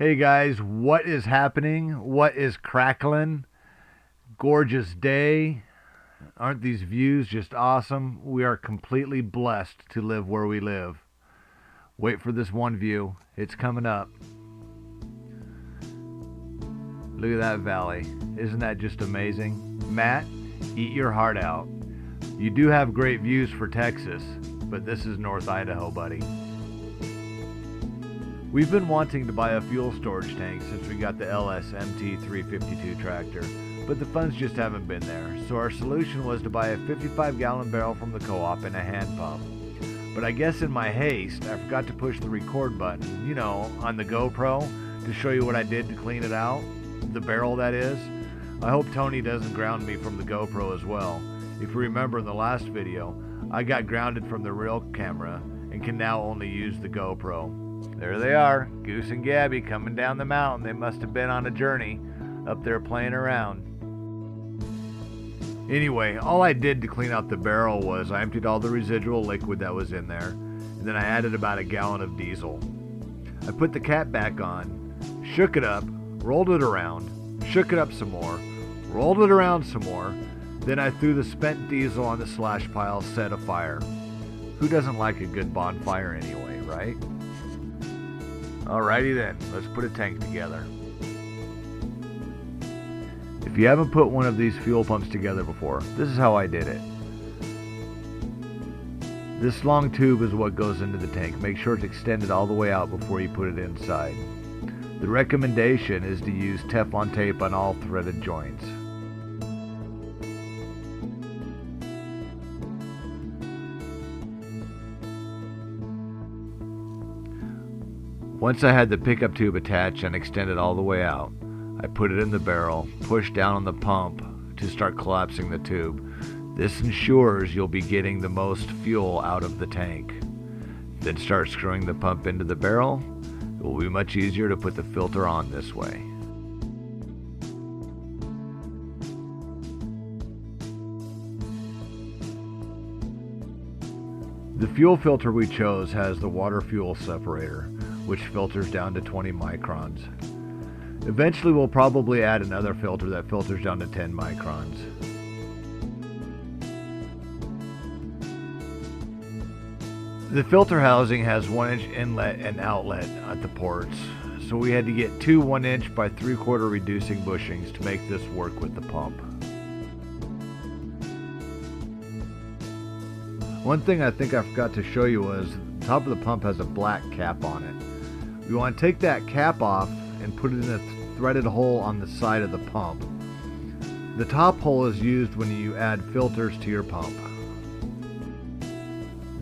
Hey guys, what is happening? What is crackling? Gorgeous day. Aren't these views just awesome? We are completely blessed to live where we live. Wait for this one view. It's coming up. Look at that valley. Isn't that just amazing? Matt, eat your heart out. You do have great views for Texas, but this is North Idaho, buddy. We've been wanting to buy a fuel storage tank since we got the LS MT352 tractor, but the funds just haven't been there, so our solution was to buy a 55-gallon barrel from the co-op and a hand pump. But I guess in my haste, I forgot to push the record button, you know, on the GoPro, to show you what I did to clean it out. The barrel, that is. I hope Tony doesn't ground me from the GoPro as well. If you remember in the last video, I got grounded from the real camera and can now only use the GoPro. There they are, Goose and Gabby coming down the mountain. They must have been on a journey up there playing around. Anyway, all I did to clean out the barrel was I emptied all the residual liquid that was in there, and then I added about a gallon of diesel. I put the cap back on, shook it up, rolled it around, shook it up some more, rolled it around some more, then I threw the spent diesel on the slash pile, set afire. Who doesn't like a good bonfire anyway, right? Alrighty then, let's put a tank together. If you haven't put one of these fuel pumps together before, this is how I did it. This long tube is what goes into the tank. Make sure it's extended all the way out before you put it inside. The recommendation is to use Teflon tape on all threaded joints. Once I had the pickup tube attached and extended all the way out, I put it in the barrel, pushed down on the pump to start collapsing the tube. This ensures you'll be getting the most fuel out of the tank. Then start screwing the pump into the barrel. It will be much easier to put the filter on this way. The fuel filter we chose has the water-fuel separator, which filters down to 20 microns. Eventually we'll probably add another filter that filters down to 10 microns. The filter housing has 1-inch inlet and outlet at the ports, so we had to get two 1-inch by 3/4 reducing bushings to make this work with the pump. One thing I think I forgot to show you was the top of the pump has a black cap on it. You want to take that cap off and put it in a threaded hole on the side of the pump. The top hole is used when you add filters to your pump.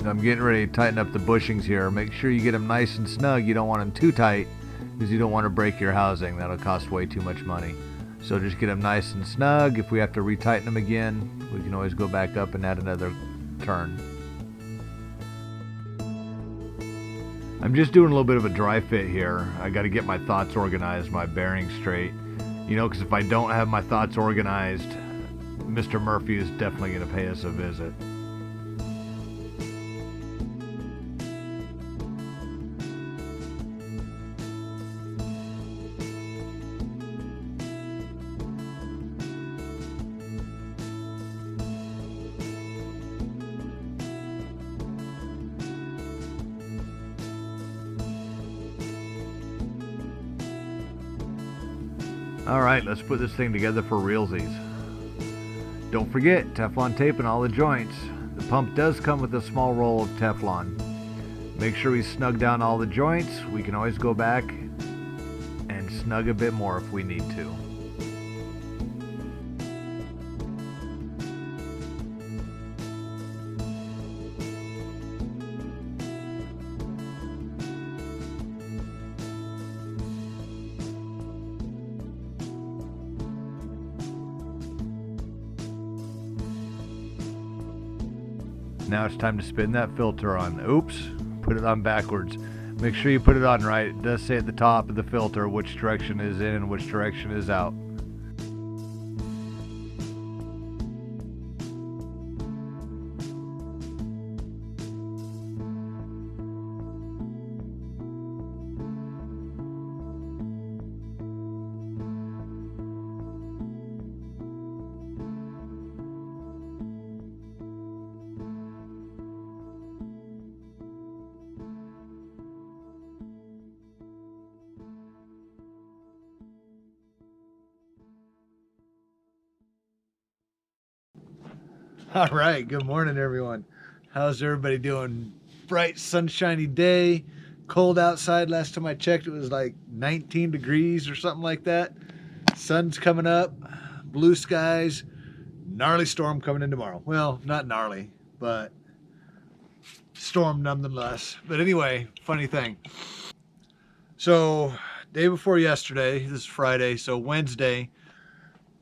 I'm getting ready to tighten up the bushings here. Make sure you get them nice and snug. You don't want them too tight because you don't want to break your housing. That'll cost way too much money. So just get them nice and snug. If we have to retighten them again, we can always go back up and add another turn. I'm just doing a little bit of a dry fit here. I got to get my thoughts organized, my bearings straight. You know, because if I don't have my thoughts organized, Mr. Murphy is definitely going to pay us a visit. Alright, let's put this thing together for realsies. Don't forget, Teflon tape in all the joints. The pump does come with a small roll of Teflon. Make sure we snug down all the joints. We can always go back and snug a bit more if we need to. Now it's time to spin that filter on. Oops, put it on backwards. Make sure you put it on right. It does say at the top of the filter which direction is in and which direction is out. All right, good morning, everyone. How's everybody doing? Bright, sunshiny day, cold outside. Last time I checked, it was like 19 degrees or something like that. Sun's coming up, blue skies, gnarly storm coming in tomorrow. Well, not gnarly, but storm nonetheless. But anyway, funny thing. So, day before yesterday, this is Friday, so Wednesday,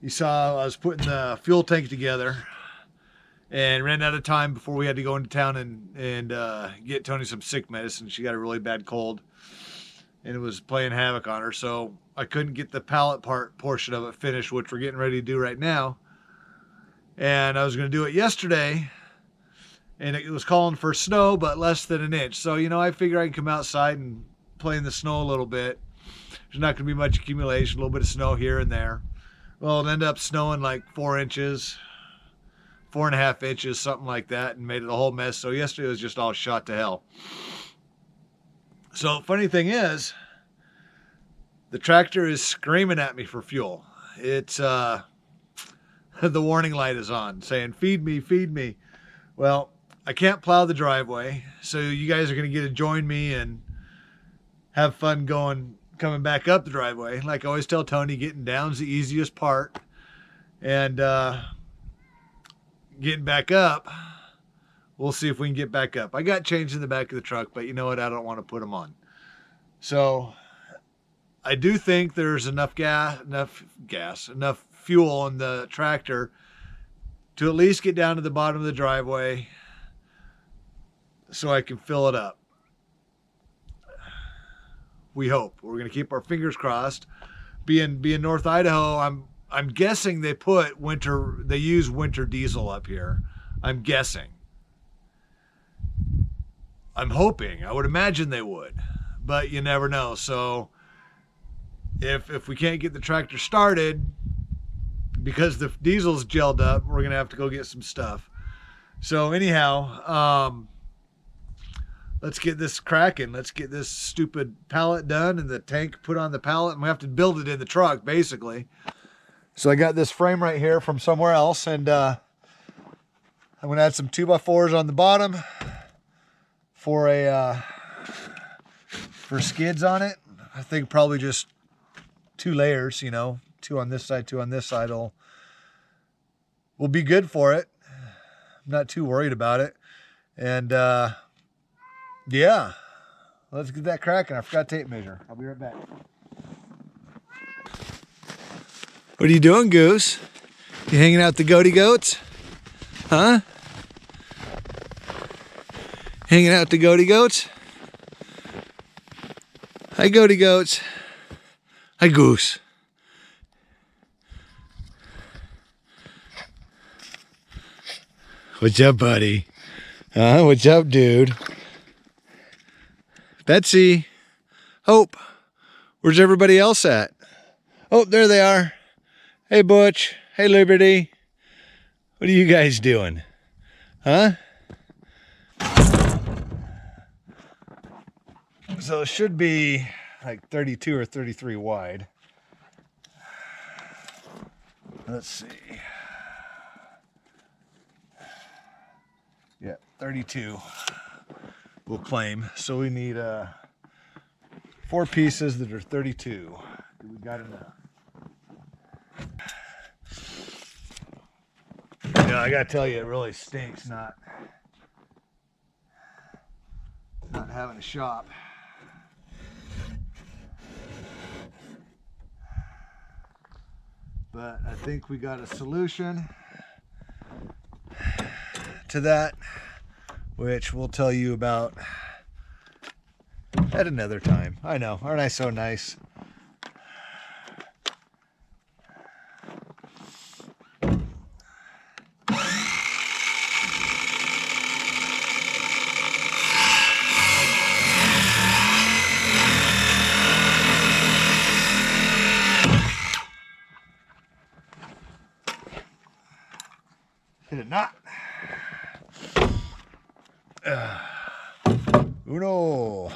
you saw I was putting the fuel tank together and ran out of time before we had to go into town and get Tony some sick medicine. She got a really bad cold and it was playing havoc on her. So I couldn't get the pallet portion of it finished, which we're getting ready to do right now. And I was going to do it yesterday and it was calling for snow, but less than an inch. So, you know, I figure I can come outside and play in the snow a little bit. There's not going to be much accumulation, a little bit of snow here and there. Well, it ended up snowing like 4 inches. 4.5 inches, something like that, and made it a whole mess. So yesterday was just all shot to hell. So funny thing is, the tractor is screaming at me for fuel. It's the warning light is on saying, feed me, feed me. Well, I can't plow the driveway, so you guys are going to get to join me and have fun coming back up the driveway. Like I always tell Tony, getting down's the easiest part. And getting back up, we'll see if we can get back up. I got chains in the back of the truck, but you know what? I don't want to put them on. So I do think there's enough fuel in the tractor to at least get down to the bottom of the driveway so I can fill it up. We hope. We're going to keep our fingers crossed. Being North Idaho, I'm guessing they use winter diesel up here. I'm guessing. I'm hoping. I would imagine they would, but you never know. So if we can't get the tractor started because the diesel's gelled up, we're going to have to go get some stuff. So anyhow, let's get this cracking. Let's get this stupid pallet done and the tank put on the pallet, and we have to build it in the truck basically. So I got this frame right here from somewhere else, and I'm going to add some 2x4s on the bottom for skids on it. I think probably just 2 layers, you know, 2 on this side, 2 on this side will be good for it. I'm not too worried about it. And yeah, let's get that cracking. I forgot tape measure. I'll be right back. What are you doing, Goose? You hanging out with the goaty goats? Huh? Hanging out with the goaty goats? Hi, goaty goats. Hi, Goose. What's up, buddy? What's up, dude? Betsy. Hope. Where's everybody else at? Oh, there they are. Hey, Butch. Hey, Liberty. What are you guys doing? Huh? So it should be like 32 or 33 wide. Let's see. Yeah, 32 we'll claim. So we need 4 pieces that are 32. We got enough. You know, I gotta tell you, it really stinks not having a shop. But I think we got a solution to that, which we'll tell you about at another time. I know, aren't I so nice? Hit it not. Uno.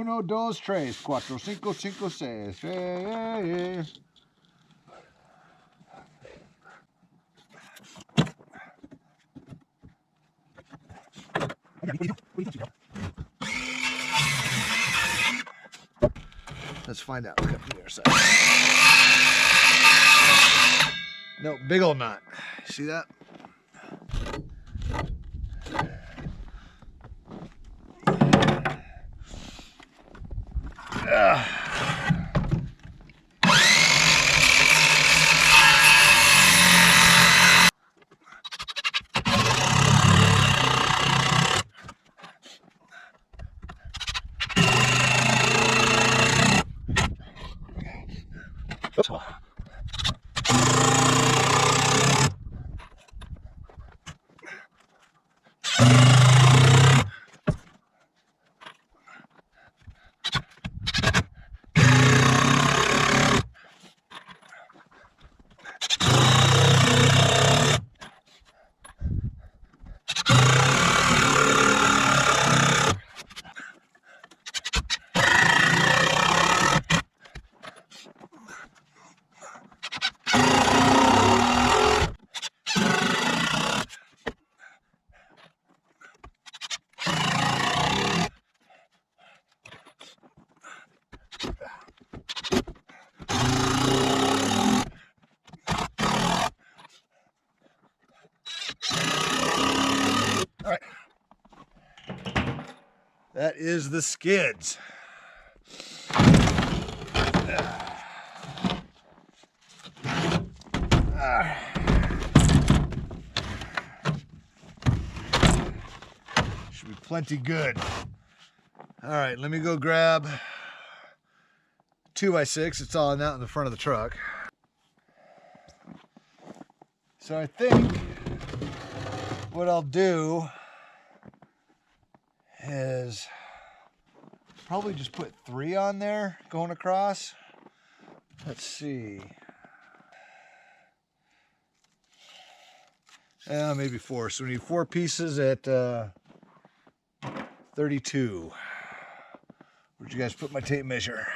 Uno, dos, tres, cuatro, cinco, cinco, seis. Hey. Let's find out. Look up the other side. No, big old knot. See that? All right. That is the skids. Should be plenty good. All right, let me go grab 2x6. It's all out in the front of the truck. So I think what I'll do is probably just put 3 on there going across. Let's see. Maybe 4. So we need 4 pieces at 32. Where'd you guys put my tape measure?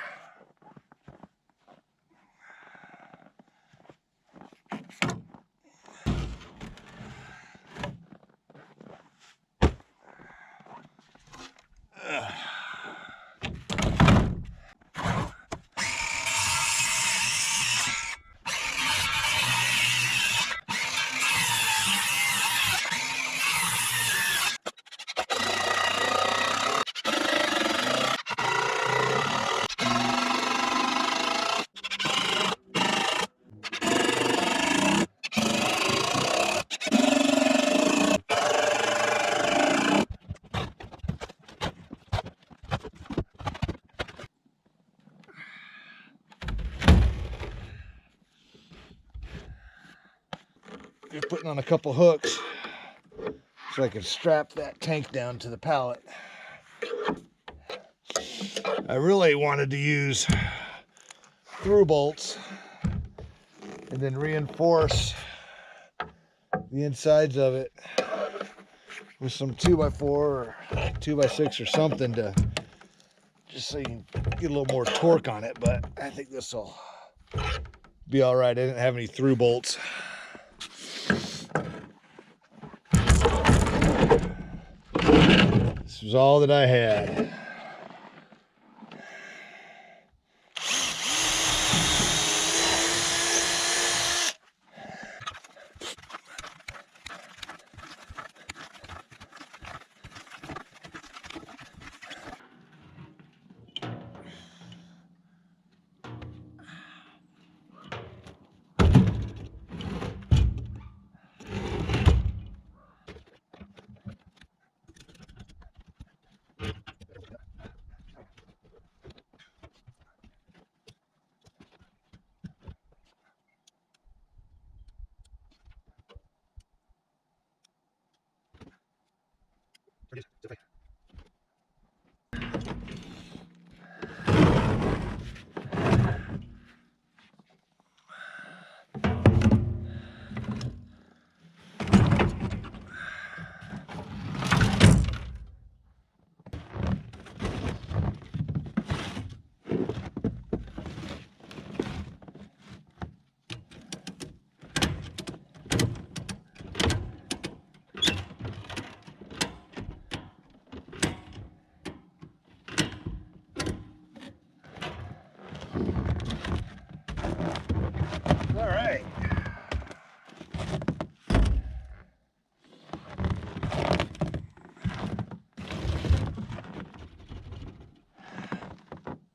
Just putting on a couple hooks so I can strap that tank down to the pallet. I really wanted to use through bolts and then reinforce the insides of it with some 2x4 or 2x6 or something to just so you can get a little more torque on it, but I think this will be all right. I didn't have any through bolts. This was all that I had.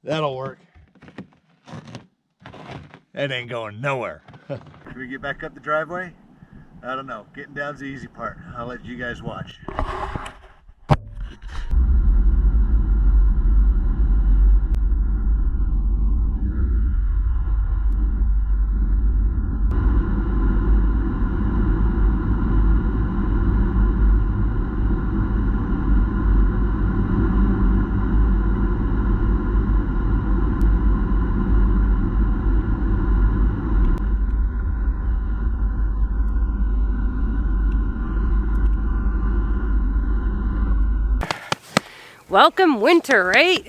That'll work. It ain't going nowhere. Can we get back up the driveway? I don't know. Getting down's the easy part. I'll let you guys watch. Welcome winter, right?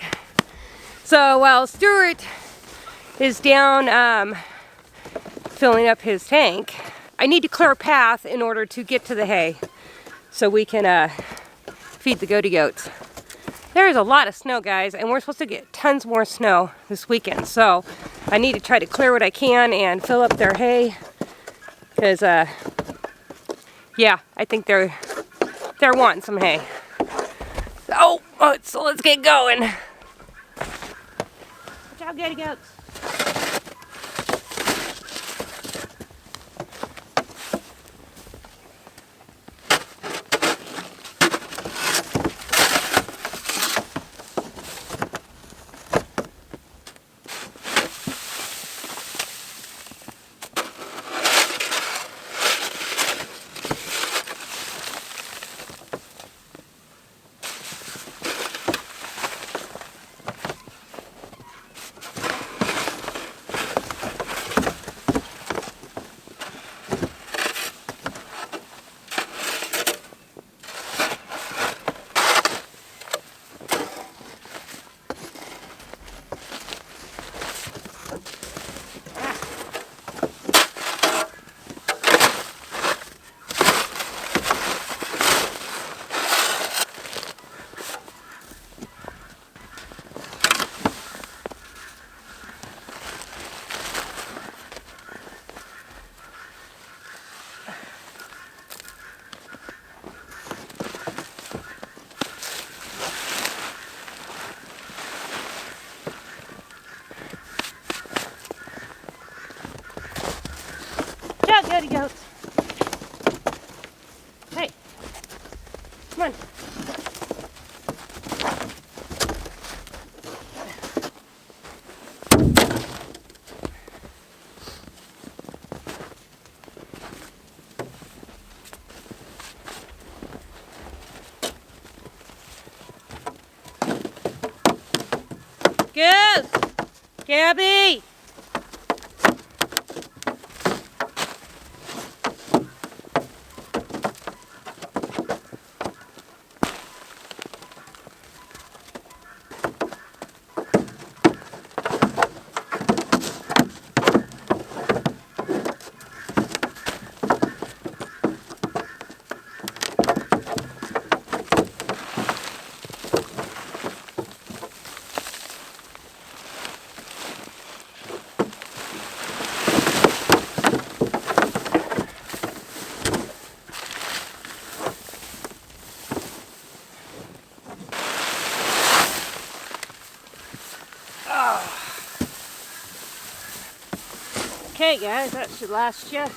So while Stuart is down filling up his tank, I need to clear a path in order to get to the hay so we can feed the goaty goats. There is a lot of snow, guys, and we're supposed to get tons more snow this weekend. So I need to try to clear what I can and fill up their hay because yeah, I think they're wanting some hay. Oh, so let's get going. Watch out, goaty goats. Goaty goats. Hey, come on. Goose! Gabby! Okay, guys, that should last you a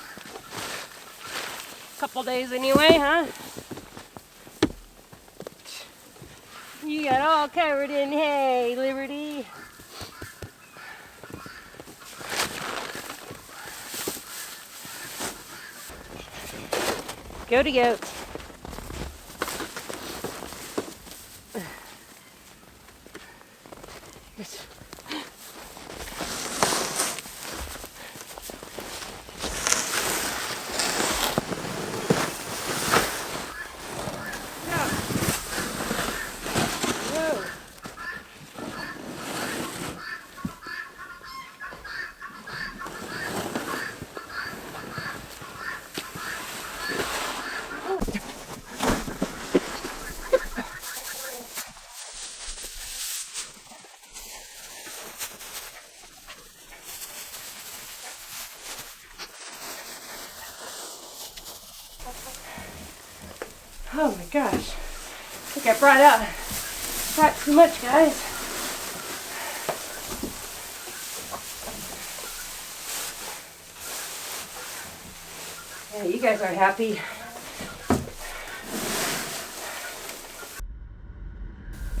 couple days anyway, huh? You got all covered in hay, Liberty. Goaty goats. Oh my gosh, I think I brought too much, guys. Yeah, you guys are happy.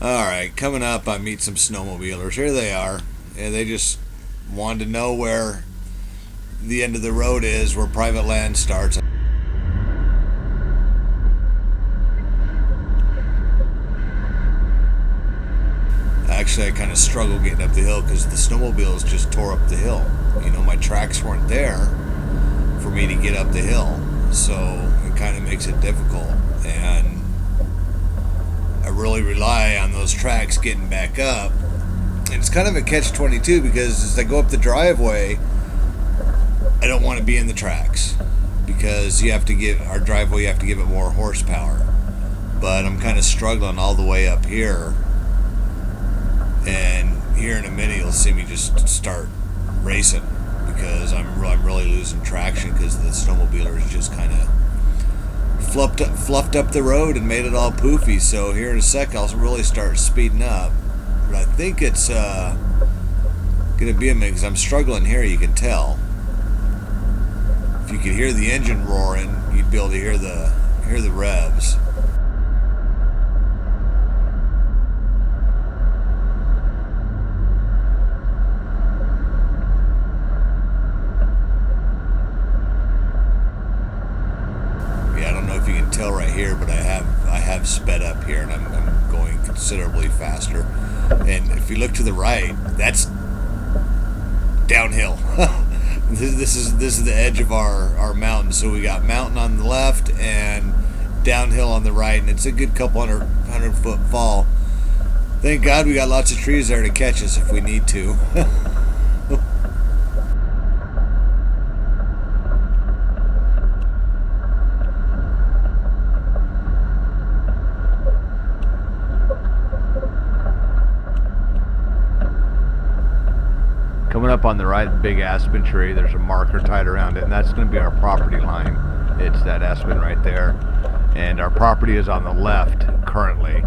Alright, coming up, I meet some snowmobilers. Here they are. Yeah, they just wanted to know where the end of the road is, where private land starts. Actually, I kind of struggled getting up the hill because the snowmobiles just tore up the hill. You know, my tracks weren't there for me to get up the hill, so it kind of makes it difficult. And I really rely on those tracks getting back up. And it's kind of a catch-22 because as I go up the driveway, I don't want to be in the tracks because you have to give our driveway, you have to give it more horsepower. But I'm kind of struggling all the way up here. And here in a minute, you'll see me just start racing because I'm really losing traction because the snowmobilers just kind of fluffed up the road and made it all poofy. So here in a sec, I'll really start speeding up. But I think it's gonna be a minute because I'm struggling here. You can tell. If you could hear the engine roaring, you'd be able to hear the revs. Tell right here, but I have sped up here and I'm going considerably faster. And if you look to the right, that's downhill. this is the edge of our mountain. So we got mountain on the left and downhill on the right, and it's a good couple hundred foot fall. Thank God we got lots of trees there to catch us if we need to. Coming up on the right, big aspen tree, there's a marker tied around it, and that's going to be our property line. It's that aspen right there. And our property is on the left currently.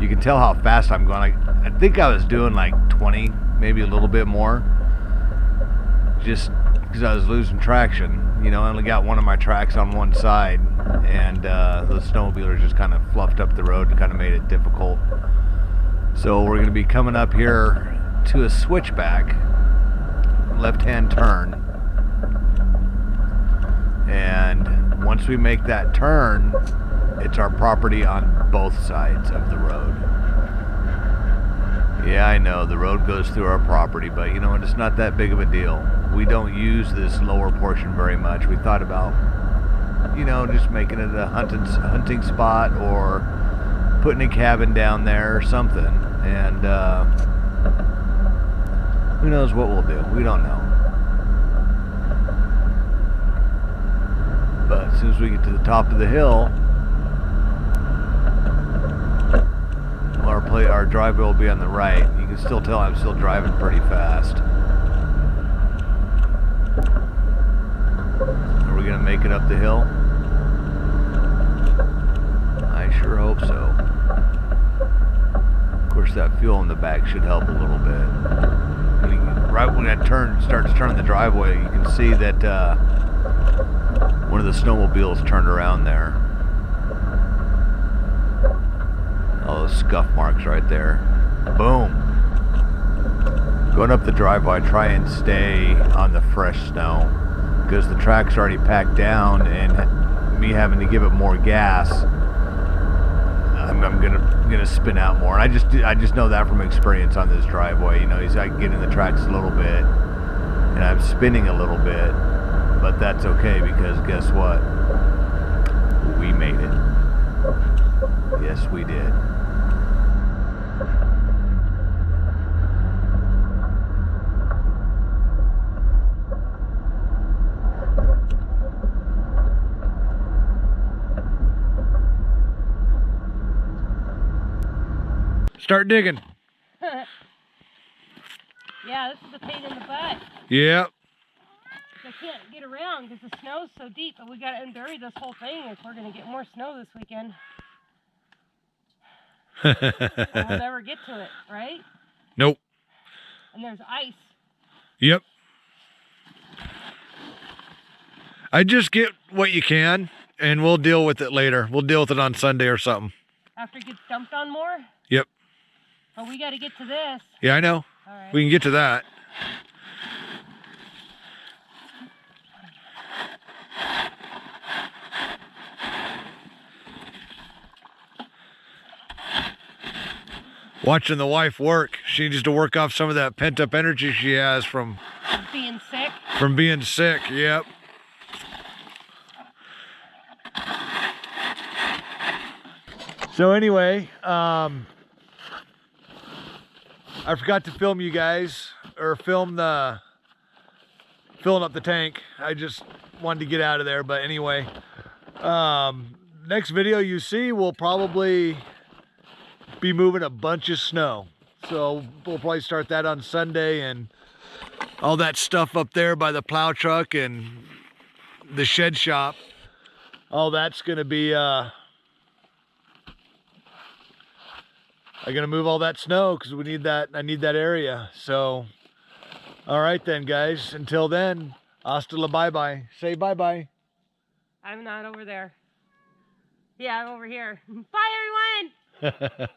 You can tell how fast I'm going. I think I was doing like 20, maybe a little bit more. Just because I was losing traction. You know, I only got one of my tracks on one side, and the snowmobilers just kind of fluffed up the road and kind of made it difficult. So we're going to be coming up here to a switchback. Left-hand turn, and once we make that turn, it's our property on both sides of the road. Yeah, I know the road goes through our property, but you know, it's not that big of a deal. We don't use this lower portion very much. We thought about, you know, just making it a hunting spot or putting a cabin down there or something, and who knows what we'll do? We don't know. But as soon as we get to the top of the hill, our driveway will be on the right. You can still tell I'm still driving pretty fast. Are we going to make it up the hill? I sure hope so. Of course, that fuel in the back should help a little bit. Right when that starts turning the driveway, you can see that one of the snowmobiles turned around there. All those scuff marks right there. Boom. Going up the driveway, I try and stay on the fresh snow because the track's already packed down, and me having to give it more gas, I'm gonna spin out more. And I just know that from experience on this driveway. You know, I can get in the tracks a little bit, and I'm spinning a little bit, but that's okay because guess what? We made it. Yes, we did. Start digging. Yeah, this is a pain in the butt. Yep. I can't get around because the snow's so deep, but we got to unbury this whole thing if we're going to get more snow this weekend. And we'll never get to it, right? Nope. And there's ice. Yep. I just get what you can, and we'll deal with it later. We'll deal with it on Sunday or something. After it gets dumped on more? Yep. But we got to get to this. Yeah, I know. All right. We can get to that. Watching the wife work. She needs to work off some of that pent-up energy she has from being sick. From being sick, yep. So anyway, I forgot to film you guys, or film the filling up the tank. I just wanted to get out of there, but anyway, next video you see, we'll probably be moving a bunch of snow. So we'll probably start that on Sunday, and all that stuff up there by the plow truck and the shed shop, all that's gonna be I'm gonna move all that snow because we need that. I need that area. So all right then, guys, until then, hasta la bye-bye. Say bye-bye. I'm not over there. Yeah, I'm over here. Bye, everyone.